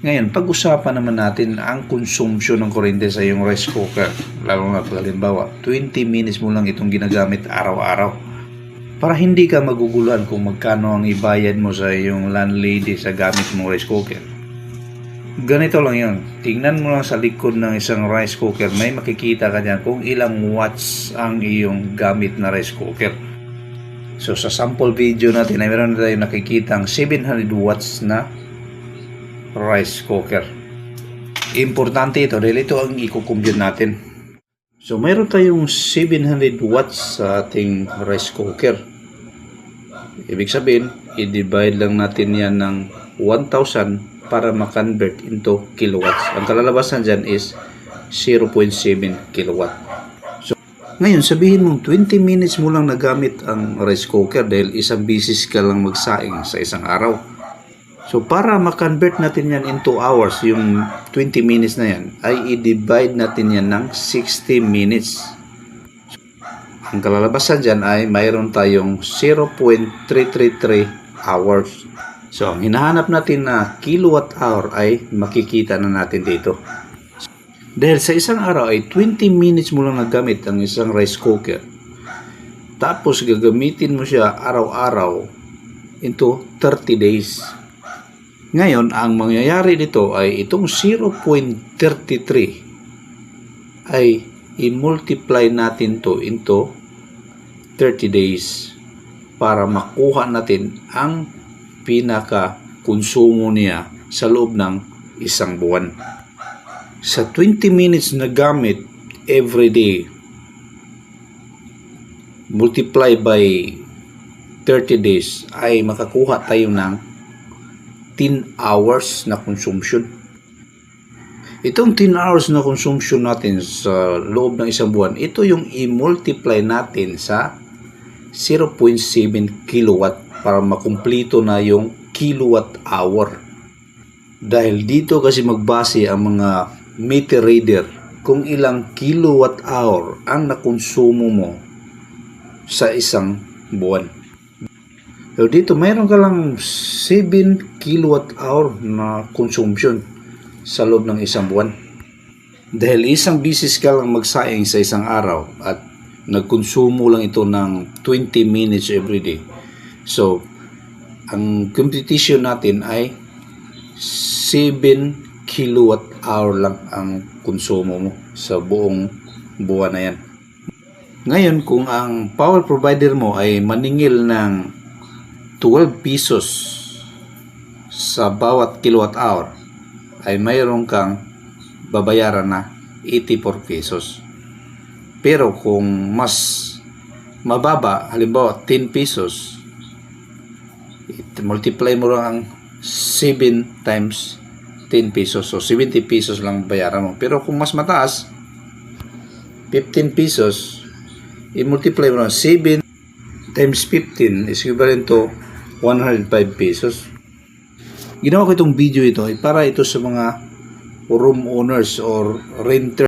Ngayon, pag-usapan naman natin ang consumption ng kuryente sa iyong rice cooker. Lalo na pag halimbawa, 20 minutes mo lang itong ginagamit araw-araw. Para hindi ka maguguluhan kung magkano ang ibayad mo sa iyong landlady sa gamit mong rice cooker. Ganito lang yun. Tingnan mo lang sa likod ng isang rice cooker. May makikita ka dyan kung ilang watts ang iyong gamit na rice cooker. So sa sample video natin ay meron na tayong nakikita ang 700 watts na rice cooker. Importante ito dahil ito ang i-compute natin. So mayroon tayong 700 watts sa ating rice cooker. Ibig sabihin, i-divide lang natin yan ng 1,000 para ma-convert into kilowatts. Ang kalalabasan dyan is 0.7 kilowatt. So, ngayon, sabihin mong 20 minutes mo lang nagamit ang rice cooker dahil isang bisis ka lang magsaing sa isang araw. So, para ma-convert natin yan into hours, yung 20 minutes na yan, ay i-divide natin yan ng 60 minutes. Ang kalalabasan dyan ay mayroon tayong 0.333 hours. So, ang hinahanap natin na kilowatt hour ay makikita na natin dito. Dahil sa isang araw ay 20 minutes mo lang nagamit ang isang rice cooker. Tapos gagamitin mo siya araw-araw into 30 days. Ngayon, ang mangyayari dito ay itong 0.33 ay i-multiply natin to into 30 days para makuha natin ang pinaka-konsumo niya sa loob ng isang buwan. Sa 20 minutes na gamit every day, multiply by 30 days, ay makakuha tayo ng 10 hours na consumption. Itong 10 hours na consumption natin sa loob ng isang buwan, ito yung i-multiply natin sa 0.7 kilowatt para makumplito na yung kilowatt hour. Dahil dito kasi magbase ang mga meter reader kung ilang kilowatt hour ang nakonsumo mo sa isang buwan. So dito mayroon ka lang 7 kilowatt hour na consumption sa loob ng isang buwan. Dahil isang bisis ka lang magsaing sa isang araw at nagkonsumo lang ito ng 20 minutes every day. So, ang computation natin ay 7 kilowatt hour lang ang konsumo mo sa buong buwan na yan. Ngayon, kung ang power provider mo ay maningil ng 12 pesos sa bawat kilowatt hour, ay mayroon kang babayaran na 84 pesos. Pero kung mas mababa, halimbawa 10 pesos, multiply mo lang ang 7 times 10 pesos. So, 70 pesos lang bayaran mo. Pero kung mas mataas, 15 pesos, i-multiply mo lang 7 times 15 is equivalent to 105 pesos. Ginawa ko itong video ito ay para ito sa mga room owners or renter